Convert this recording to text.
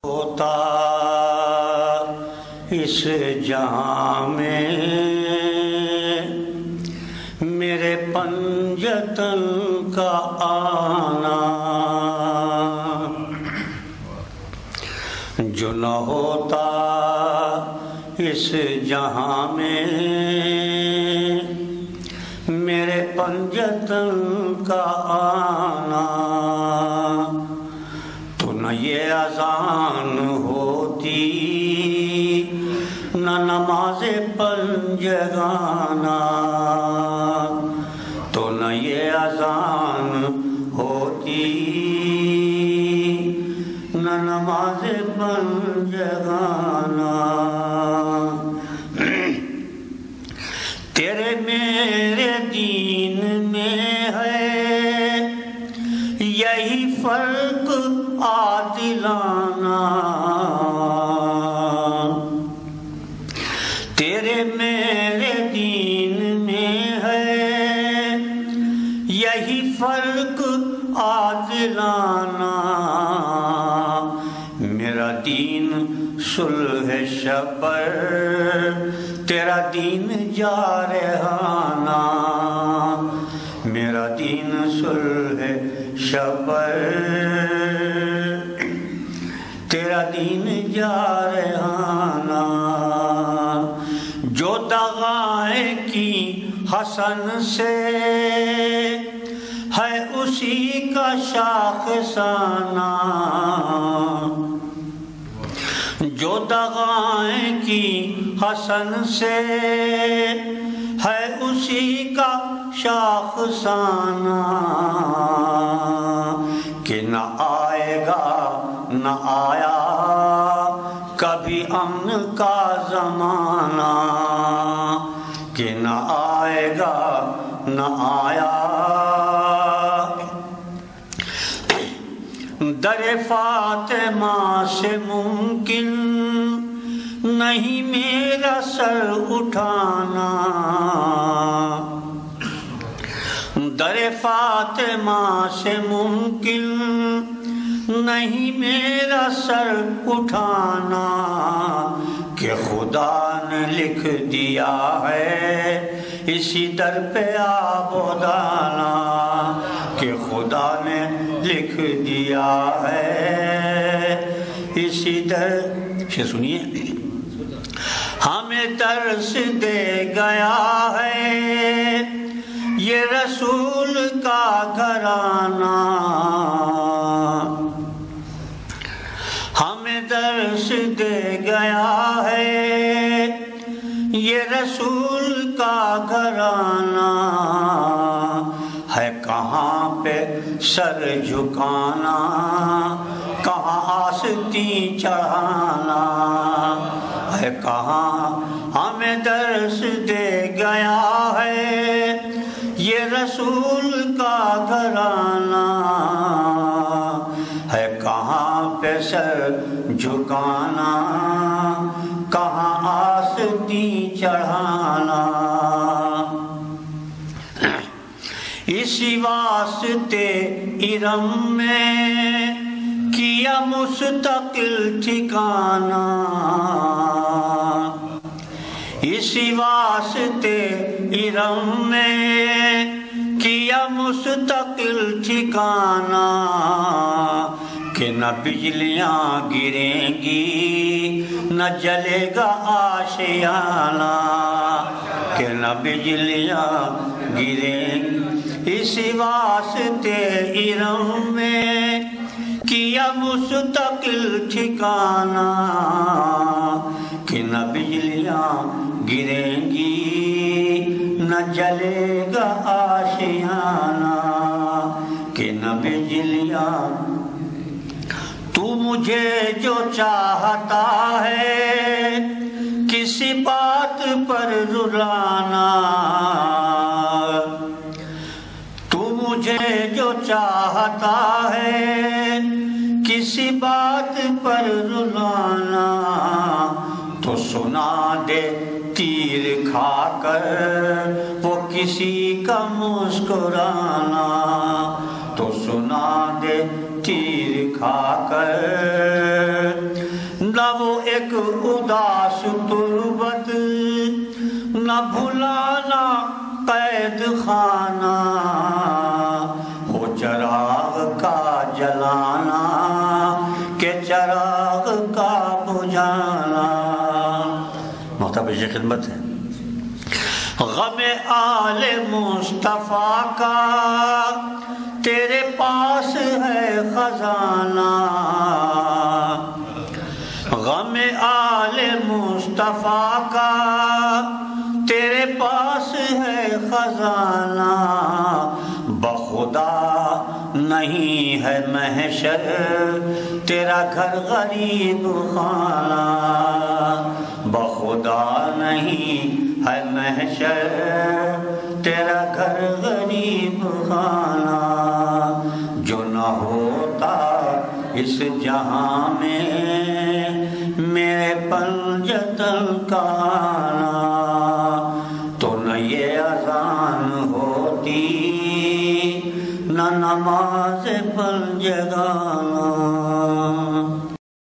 ہوتا اس جہاں میں میرے پنجتن کا آنا، جو نہ ہوتا اس جہاں میں میرے پنجتن کا آنا، تو نہ یہ اذان ہوتی نہ نماز پنجگانا، تو نہ یہ اذان ہوتی نہ نماز پنجگانا۔ تیرے میرے دین میں ہے یہی فرق عادلانہ، تیرے میرے دین میں ہے یہی فرق عادلانہ، میرا دین صلح شبر تیرا دین جارحانہ، میرا دین صلح شبر تیرا دین جارحانہ، جو دغائیں کی حسن سے ہے اسی کا شاخسانہ، جو دغائیں کی حسن سے ہے اسی کا شاخسانہ، کہ نہ آئے گا نہ آیا کبھی امن کا زمانہ، کہ نہ آئے گا نہ آیا در فاطمہ سے ممکن نہیں میرا سر اٹھانا، در فاطمہ سے ممکن نہیں میرا سر اٹھانا، کہ خدا نے لکھ دیا ہے اسی در پہ آبودانا، کہ خدا نے لکھ دیا ہے اسی در سے سنیے ہمیں درس دے گیا ہے یہ رسول کا گھرانہ، ہمیں درس دے گیا ہے یہ رسول کا گھرانہ، ہے کہاں پہ سر جھکانا کہاں آستی چڑھانا، ہے کہاں ہمیں درس دے گیا ہے یہ رسول کا گھرانہ، ہے کہاں پہ سر جھکانا کہاں آستی چڑھانا، اسی واسطے ارم میں کیا مستقل ٹھکانہ، اسی واسطے ارم میں کیا مستقل ٹھکانہ، کہ نہ بجلیاں گریں گی نہ جلے گا آشیانہ، کہ نہ بجلیاں گریں گی، اسی واسطے ارم میں کیا مستقل ٹھکانہ، کہ نہ بجلیاں گریں گی نہ جلے گا آشیانہ، کہ نہ بجلیاں تو مجھے جو چاہتا ہے کسی بات پر رلانا، تو مجھے جو چاہتا ہے کسی بات پر رلانا، تو سنا دے تیر کھا کر وہ کسی کا مسکرانا، تو سنا دے تیر کھا کر ایک اداس تربت نہ بھلانا قید خانہ ہو چراغ کا جلانا کہ چراغ کا بجھانا. محتاج پیش خدمت ہے. غم آل مصطفیٰ کا تیرے پاس ہے خزانہ. غم آل مصطفیٰ کا تیرے پاس ہے خزانہ. بخدا نہیں ہے محشر تیرا گھر غریب خانہ. بخدا نہیں ہے محشر تیرا گھر غریب خانہ. جو نہ ہوتا اس جہاں میں میرے پنجتن کا آنا تو نہ یہ اذان ہوتی نہ نماز پنجگانا.